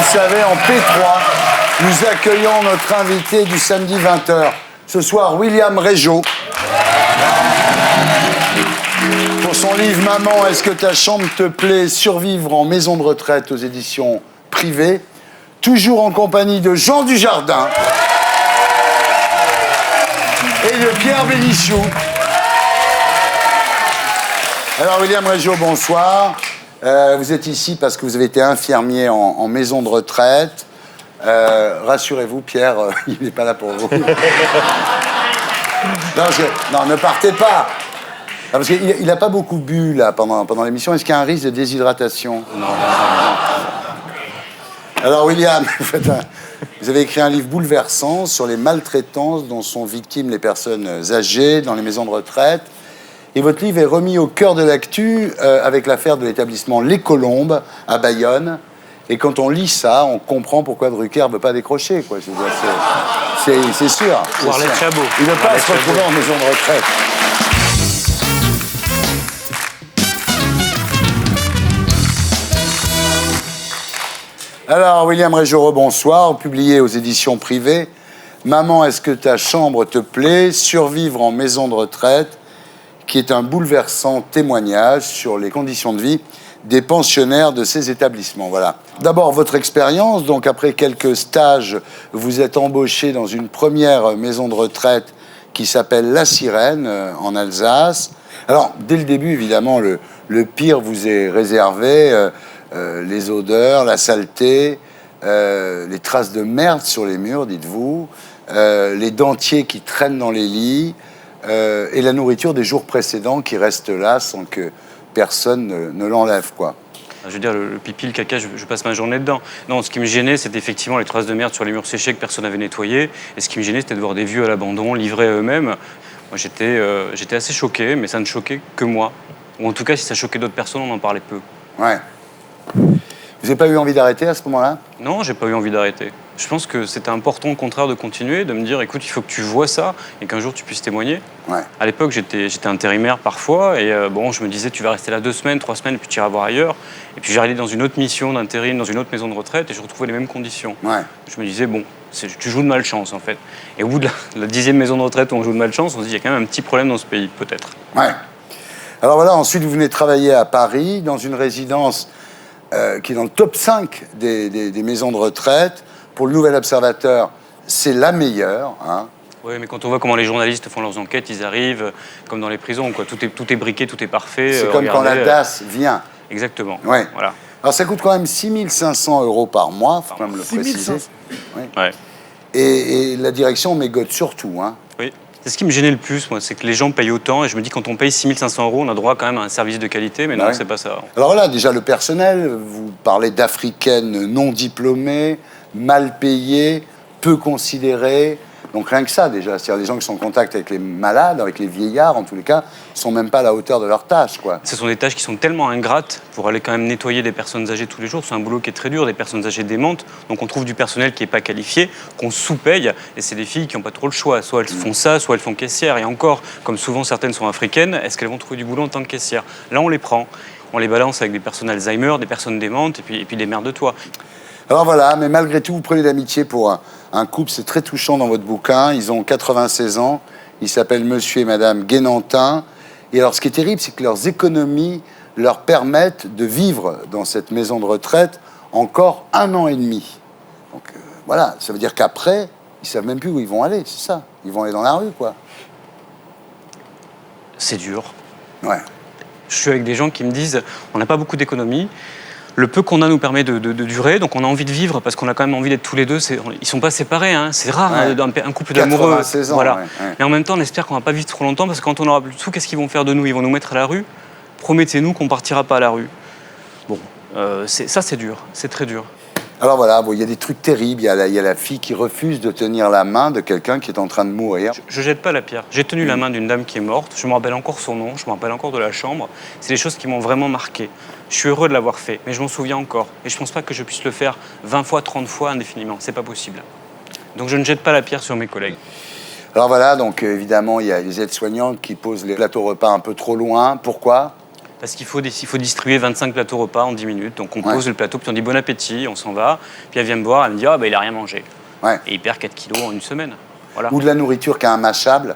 savez, en P3, nous accueillons notre invité du samedi 20h. Ce soir, William Régeau. Pour son livre « Maman, est-ce que ta chambre te plaît ? Survivre en maison de retraite » aux éditions privées. Toujours en compagnie de Jean Dujardin et de Pierre Bénichou. Alors, William Régeau, bonsoir. Vous êtes ici parce que vous avez été infirmier en maison de retraite. Rassurez-vous, Pierre, il n'est pas là pour vous. Non, ne partez pas. Non, parce qu'il n'a pas beaucoup bu là, pendant l'émission. Est-ce qu'il y a un risque de déshydratation? Non. Alors, William, vous avez écrit un livre bouleversant sur les maltraitances dont sont victimes les personnes âgées dans les maisons de retraite. Et votre livre est remis au cœur de l'actu avec l'affaire de l'établissement Les Colombes à Bayonne. Et quand on lit ça, on comprend pourquoi Drucker ne veut pas décrocher, quoi. C'est sûr. Arlette Chabot. Il ne veut pas se retrouver en maison de retraite. Alors, William Régeau, bonsoir. Publié aux éditions privées. Maman, est-ce que ta chambre te plaît ? Survivre en maison de retraite, qui est un bouleversant témoignage sur les conditions de vie des pensionnaires de ces établissements. Voilà. D'abord, votre expérience. Donc, après quelques stages, vous êtes embauché dans une première maison de retraite qui s'appelle La Sirène, en Alsace. Alors, dès le début, évidemment, le pire vous est réservé. Les odeurs, la saleté, les traces de merde sur les murs, dites-vous, les dentiers qui traînent dans les lits, et la nourriture des jours précédents qui reste là sans que personne ne l'enlève, quoi. Je veux dire, le pipi, le caca, je passe ma journée dedans. Non, ce qui me gênait, c'était effectivement les traces de merde sur les murs séchés que personne n'avait nettoyés. Et ce qui me gênait, c'était de voir des vieux à l'abandon, livrés à eux-mêmes. Moi, j'étais assez choqué, mais ça ne choquait que moi. Ou en tout cas, si ça choquait d'autres personnes, on en parlait peu. Ouais. Vous n'avez pas eu envie d'arrêter à ce moment-là ? Non, j'ai pas eu envie d'arrêter. Je pense que c'était important, au contraire, de continuer, de me dire, écoute, il faut que tu vois ça et qu'un jour tu puisses témoigner. Ouais. À l'époque, j'étais intérimaire parfois et je me disais, tu vas rester là 2 semaines, 3 semaines, et puis tu iras voir ailleurs. Et puis j'arrivais dans une autre mission d'intérim, dans une autre maison de retraite et je retrouvais les mêmes conditions. Ouais. Je me disais, bon, tu joues de malchance en fait. Et au bout de la 10e maison de retraite où on joue de malchance, on se dit, il y a quand même un petit problème dans ce pays, peut-être. Ouais. Alors voilà, ensuite vous venez travailler à Paris, dans une résidence qui est dans le top 5 des maisons de retraite. Pour le Nouvel Observateur, c'est la meilleure. Hein. Oui, mais quand on voit comment les journalistes font leurs enquêtes, ils arrivent comme dans les prisons, quoi. Tout est briqué, tout est parfait. C'est comme quand la DAS vient. Exactement. Ouais. Voilà. Alors ça coûte quand même 6 500 € par mois, il faut quand même le préciser. Oui. Ouais. Et la direction mégote surtout. Hein. Oui. C'est ce qui me gênait le plus, moi, c'est que les gens payent autant. Et je me dis, quand on paye 6 500 €, on a droit quand même à un service de qualité. Mais non, Ouais. c'est pas ça. Alors là, déjà, le personnel, vous parlez d'Africaines non diplômées, mal payées, peu considérées. Donc rien que ça, déjà. C'est-à-dire les gens qui sont en contact avec les malades, avec les vieillards, en tous les cas, ne sont même pas à la hauteur de leur tâche, quoi. Ce sont des tâches qui sont tellement ingrates pour aller quand même nettoyer des personnes âgées tous les jours. C'est un boulot qui est très dur, des personnes âgées démentes. Donc on trouve du personnel qui n'est pas qualifié, qu'on sous-paye. Et c'est des filles qui n'ont pas trop le choix. Soit elles font ça, soit elles font caissière. Et encore, comme souvent certaines sont africaines, est-ce qu'elles vont trouver du boulot en tant que caissière? Là, on les prend. On les balance avec des personnes Alzheimer, des personnes démentes, et puis des mères de toi. Alors voilà, mais malgré tout, vous prenez l'amitié pour un couple, c'est très touchant dans votre bouquin. Ils ont 96 ans, ils s'appellent Monsieur et Madame Guénantin. Et alors, ce qui est terrible, c'est que leurs économies leur permettent de vivre dans cette maison de retraite encore 1 an et demi. Donc voilà, ça veut dire qu'après, ils savent même plus où ils vont aller, c'est ça. Ils vont aller dans la rue, quoi. C'est dur. Ouais. Je suis avec des gens qui me disent, on n'a pas beaucoup d'économies. Le peu qu'on a nous permet de durer, donc on a envie de vivre parce qu'on a quand même envie d'être tous les deux. Ils sont pas séparés, hein. C'est rare, Ouais. un couple d'amoureux. 96 ans, voilà. ouais. Mais en même temps, on espère qu'on va pas vivre trop longtemps parce que quand on aura plus de sous, qu'est-ce qu'ils vont faire de nous? Ils vont nous mettre à la rue. Promettez-nous qu'on partira pas à la rue. Bon, ça c'est dur, c'est très dur. Alors voilà, bon, il y a des trucs terribles. Il y a la fille qui refuse de tenir la main de quelqu'un qui est en train de mourir. Je jette pas la pierre. J'ai tenu la main d'une dame qui est morte. Je me rappelle encore son nom. Je me rappelle encore de la chambre. C'est des choses qui m'ont vraiment marqué. Je suis heureux de l'avoir fait, mais je m'en souviens encore. Et je pense pas que je puisse le faire 20 fois, 30 fois indéfiniment. C'est pas possible. Donc je ne jette pas la pierre sur mes collègues. Alors voilà, donc évidemment, il y a les aides-soignantes qui posent les plateaux repas un peu trop loin. Pourquoi ? Parce qu'il faut distribuer 25 plateaux repas en 10 minutes. Donc on pose le plateau, puis on dit bon appétit, on s'en va. Puis elle vient me voir, elle me dit ah bah il a rien mangé. Ouais. Et il perd 4 kilos en une semaine. Voilà. Ou de la nourriture qui a un mâchable.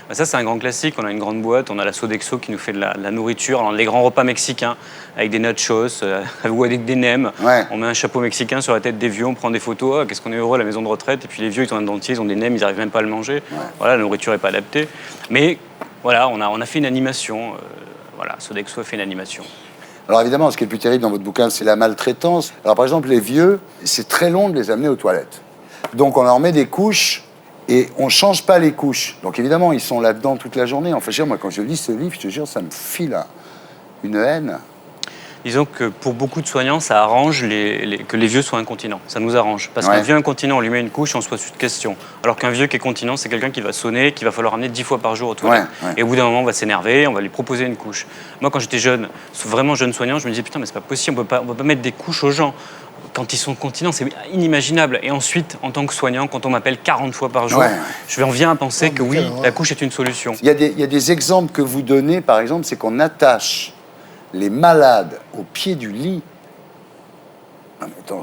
Bah ça, c'est un grand classique. On a une grande boîte, on a la Sodexo qui nous fait de la nourriture. Alors, les grands repas mexicains avec des nachos ou avec des nems. Ouais. On met un chapeau mexicain sur la tête des vieux, on prend des photos. Ah, qu'est-ce qu'on est heureux à la maison de retraite. Et puis les vieux, ils ont un dentier, ils ont des nems, ils n'arrivent même pas à le manger. Ouais. Voilà, la nourriture n'est pas adaptée. Mais voilà, on a fait une animation. Voilà, Sodexo a fait une animation. Alors évidemment, ce qui est le plus terrible dans votre bouquin, c'est la maltraitance. Alors par exemple, les vieux, c'est très long de les amener aux toilettes. Donc on leur met des couches et on ne change pas les couches. Donc évidemment, ils sont là-dedans toute la journée. Enfin, je veux dire, moi, quand je lis ce livre, je te jure, ça me file une haine. Disons que pour beaucoup de soignants, ça arrange que les vieux soient incontinents. Ça nous arrange. Parce qu'un vieux incontinent, on lui met une couche et on se pose plus de questions. Alors qu'un vieux qui est continent, c'est quelqu'un qui va sonner, qu'il va falloir ramener 10 fois par jour aux toilettes. Et au bout d'un moment, on va s'énerver, on va lui proposer une couche. Moi, quand j'étais jeune, vraiment jeune soignant, je me disais, putain, mais c'est pas possible, on peut pas mettre des couches aux gens. Quand ils sont continents, c'est inimaginable. Et ensuite, en tant que soignant, quand on m'appelle 40 fois par jour, je en viens à penser que oui, la couche est une solution. Il y a des exemples que vous donnez, par exemple, c'est qu'on attache les malades au pied du lit,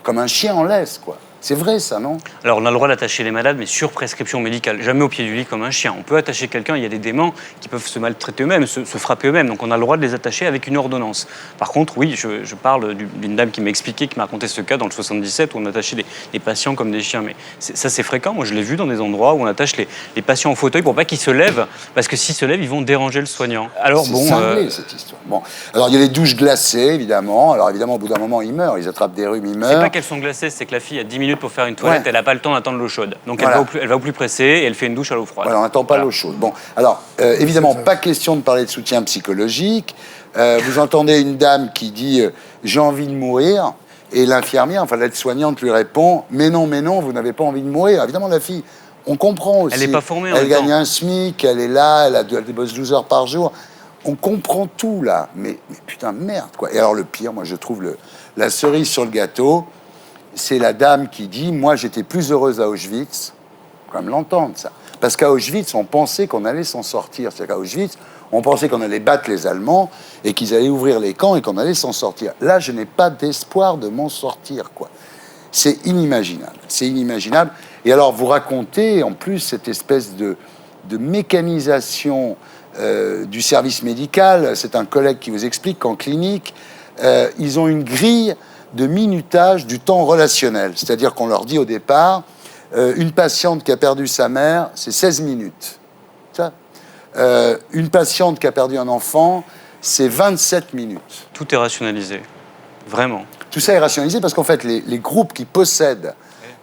comme un chien en laisse, quoi. C'est vrai, ça, non? Alors, on a le droit d'attacher les malades, mais sur prescription médicale. Jamais au pied du lit comme un chien. On peut attacher quelqu'un, il y a des déments qui peuvent se maltraiter eux-mêmes, se frapper eux-mêmes. Donc, on a le droit de les attacher avec une ordonnance. Par contre, oui, je parle d'une dame qui m'a expliqué, qui m'a raconté ce cas dans le 77, où on attachait des patients comme des chiens. Mais ça, c'est fréquent. Moi, je l'ai vu dans des endroits où on attache les patients au fauteuil pour pas qu'ils se lèvent, parce que s'ils se lèvent, ils vont déranger le soignant. Alors, c'est cinglé, cette histoire. Bon. Alors, il y a les douches glacées, évidemment. Alors, évidemment, au bout d'un moment, ils meurent. Ils attrapent des rhumes, ils meurent. C'est pas qu'elles sont glacées, c'est que la fille a 10 minutes pour faire une toilette. Elle n'a pas le temps d'attendre l'eau chaude. Donc elle va au plus pressé et elle fait une douche à l'eau froide. Voilà, on n'attend pas l'eau chaude. Bon, alors, évidemment, pas question de parler de soutien psychologique. Vous entendez une dame qui dit « j'ai envie de mourir » et l'infirmière, enfin l'aide-soignante lui répond « mais non, vous n'avez pas envie de mourir ». Évidemment, la fille, on comprend aussi. Elle n'est pas formée en Elle même gagne un SMIC, elle est là, elle bosse 12 heures par jour. On comprend tout, là. Mais putain, merde, quoi. Et alors, le pire, moi, je trouve la cerise sur le gâteau, c'est la dame qui dit « Moi, j'étais plus heureuse à Auschwitz ». Quand même l'entendre, ça. Parce qu'à Auschwitz, on pensait qu'on allait s'en sortir. C'est-à-dire qu'à Auschwitz, on pensait qu'on allait battre les Allemands et qu'ils allaient ouvrir les camps et qu'on allait s'en sortir. Là, je n'ai pas d'espoir de m'en sortir, quoi. C'est inimaginable. C'est inimaginable. Et alors, vous racontez, en plus, cette espèce de mécanisation du service médical. C'est un collègue qui vous explique qu'en clinique, ils ont une grille de minutage du temps relationnel. C'est-à-dire qu'on leur dit au départ, une patiente qui a perdu sa mère, c'est 16 minutes. Ça. Une patiente qui a perdu un enfant, c'est 27 minutes. Tout est rationalisé. Vraiment. Tout ça est rationalisé parce qu'en fait, les groupes qui possèdent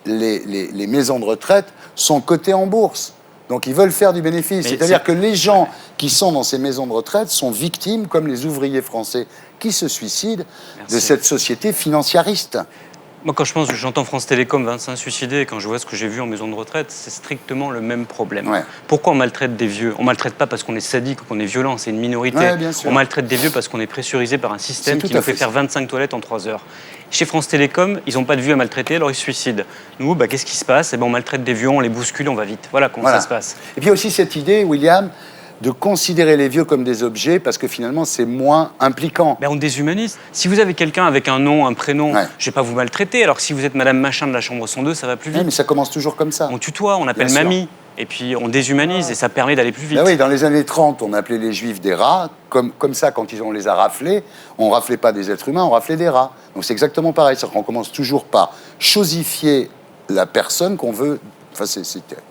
les maisons de retraite sont cotés en bourse. Donc, ils veulent faire du bénéfice. C'est-à-dire que les gens qui sont dans ces maisons de retraite sont victimes, comme les ouvriers français qui se suicident, de cette société financiariste. Moi, quand j'entends France Télécom 25 suicidés, et quand je vois ce que j'ai vu en maison de retraite, c'est strictement le même problème. Ouais. Pourquoi on maltraite des vieux? On maltraite pas parce qu'on est sadique ou qu'on est violent, c'est une minorité. Ouais, on maltraite des vieux parce qu'on est pressurisé par un système qui nous fait faire 25 toilettes en 3 heures. Chez France Télécom, ils n'ont pas de vieux à maltraiter, alors ils se suicident. Nous, qu'est-ce qui se passe? On maltraite des vieux, on les bouscule, on va vite. Voilà comment ça se passe. Et puis il y a aussi cette idée, William, de considérer les vieux comme des objets parce que finalement c'est moins impliquant. On déshumanise. Si vous avez quelqu'un avec un nom, un prénom, je vais pas vous maltraiter. Alors que si vous êtes Madame Machin de la chambre 102, ça va plus vite. Mais ça commence toujours comme ça. On tutoie, on appelle mamie. Et puis on déshumanise et ça permet d'aller plus vite. Oui, dans les années 30, on appelait les Juifs des rats. Comme ça, quand on les a raflés, on raflait pas des êtres humains, on raflait des rats. Donc c'est exactement pareil. C'est-à-dire qu'on commence toujours par chosifier la personne qu'on veut. Enfin, c'est terrible.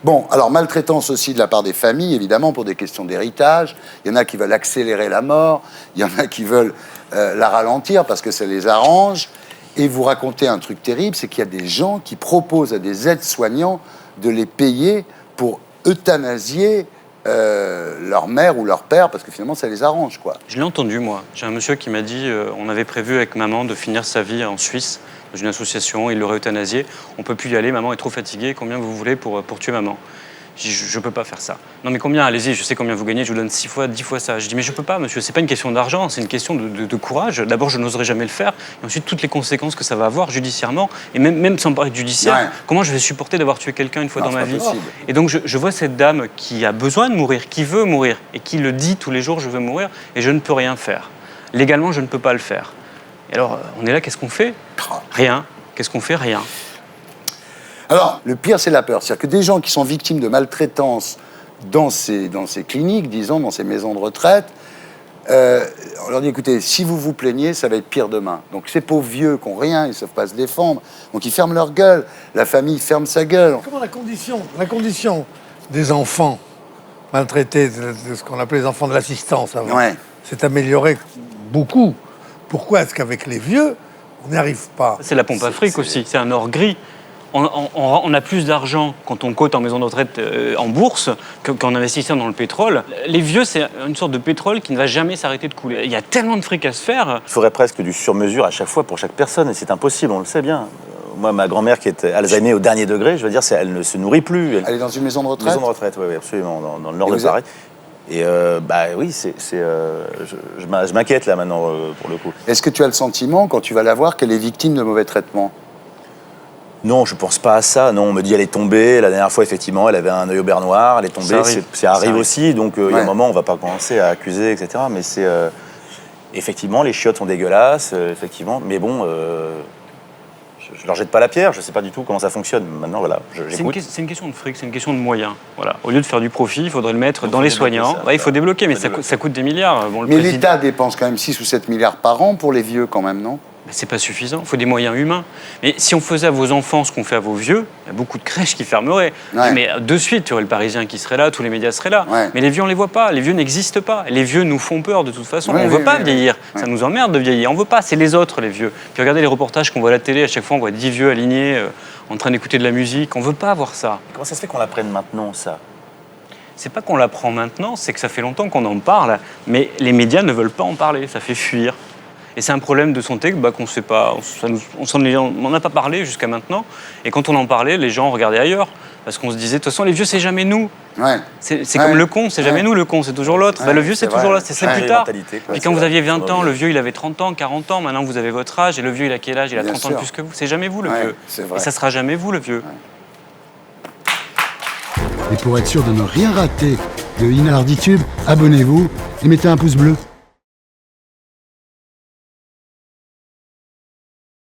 Bon, alors maltraitance aussi de la part des familles, évidemment, pour des questions d'héritage. Il y en a qui veulent accélérer la mort, il y en a qui veulent la ralentir parce que ça les arrange. Et vous racontez un truc terrible, c'est qu'il y a des gens qui proposent à des aides-soignants de les payer pour euthanasier leur mère ou leur père, parce que finalement, ça les arrange, quoi. Je l'ai entendu, moi. J'ai un monsieur qui m'a dit on avait prévu avec maman de finir sa vie en Suisse, dans une association, il l'aurait euthanasié. On peut plus y aller, maman est trop fatiguée, combien vous voulez pour tuer maman? Je dis, je peux pas faire ça. Non mais combien? Allez-y, je sais combien vous gagnez, je vous donne 6 fois, 10 fois ça. Je dis, mais je peux pas, monsieur, c'est pas une question d'argent, c'est une question de courage. D'abord, je n'oserais jamais le faire, et ensuite, toutes les conséquences que ça va avoir judiciairement, et même sans parler de judiciaire, comment je vais supporter d'avoir tué quelqu'un une fois dans ma vie? Et donc, je vois cette dame qui a besoin de mourir, qui veut mourir, et qui le dit tous les jours, je veux mourir, et je ne peux rien faire. Légalement, je ne peux pas le faire. Et alors, on est là, qu'est-ce qu'on fait? Rien. Qu'est-ce qu'on fait? Rien. Alors, le pire, c'est la peur. C'est-à-dire que des gens qui sont victimes de maltraitance dans ces cliniques, disons, dans ces maisons de retraite, on leur dit, écoutez, si vous vous plaignez, ça va être pire demain. Donc ces pauvres vieux qui n'ont rien, ils ne savent pas se défendre, donc ils ferment leur gueule, la famille ferme sa gueule. Comment la condition des enfants maltraités, de ce qu'on appelait les enfants de l'assistance avant, s'est améliorée beaucoup. Pourquoi est-ce qu'avec les vieux, on n'y arrive pas? C'est la pompe à fric aussi, c'est un or gris. On a plus d'argent quand on cote en maison de retraite en bourse qu'en investissant dans le pétrole. Les vieux, c'est une sorte de pétrole qui ne va jamais s'arrêter de couler. Il y a tellement de fric à se faire. Il faudrait presque du sur-mesure à chaque fois pour chaque personne, et c'est impossible, on le sait bien. Moi, ma grand-mère qui est Alzheimer au dernier degré, je veux dire, elle ne se nourrit plus. Elle est dans une maison de retraite? Maison de retraite, oui, absolument, dans le nord de Paris. Et oui, je m'inquiète là maintenant, pour le coup. Est-ce que tu as le sentiment, quand tu vas la voir, qu'elle est victime de mauvais traitements? Non, je pense pas à ça. Non, on me dit elle est tombée. La dernière fois, effectivement, elle avait un œil au beurre noir. Elle est tombée. Ça arrive aussi. Donc, il y a un moment, on va pas commencer à accuser, etc. Mais c'est effectivement, les chiottes sont dégueulasses, effectivement. Mais bon, je leur jette pas la pierre. Je sais pas du tout comment ça fonctionne. Maintenant, voilà, j'écoute. C'est une question de fric, c'est une question de moyens. Voilà. Au lieu de faire du profit, il faudrait le mettre dans les soignants. Il faut débloquer, mais ça coûte des milliards. Bon, mais l'État dépense quand même 6 ou 7 milliards par an pour les vieux, quand même, non? C'est pas suffisant, il faut des moyens humains. Mais si on faisait à vos enfants ce qu'on fait à vos vieux, il y a beaucoup de crèches qui fermeraient. Mais de suite, tu aurais le Parisien qui serait là, tous les médias seraient là. Mais les vieux, on les voit pas, les vieux n'existent pas. Les vieux nous font peur de toute façon. On veut pas vieillir, ça nous emmerde de vieillir. On veut pas, c'est les autres, les vieux. Puis regardez les reportages qu'on voit à la télé, à chaque fois on voit 10 vieux alignés en train d'écouter de la musique. On veut pas voir ça. Comment ça se fait qu'on l'apprenne maintenant, ça? C'est pas qu'on l'apprend maintenant, c'est que ça fait longtemps qu'on en parle, mais les médias ne veulent pas en parler, ça fait fuir. Et c'est un problème de santé qu'on ne sait pas, on n'en a pas parlé jusqu'à maintenant. Et quand on en parlait, les gens regardaient ailleurs. Parce qu'on se disait, de toute façon, les vieux, c'est jamais nous. C'est comme le con, c'est jamais nous le con, c'est toujours l'autre. Le vieux, c'est toujours là, c'est plus tard. Puis quand vous aviez 20 ans, le vieux, il avait 30 ans, 40 ans. Maintenant, vous avez votre âge. Et le vieux, il a quel âge? Il a 30 ans de plus que vous. C'est jamais vous, le vieux. Et ça sera jamais vous, le vieux. Et pour être sûr de ne rien rater de Inarditube, abonnez-vous et mettez un pouce bleu.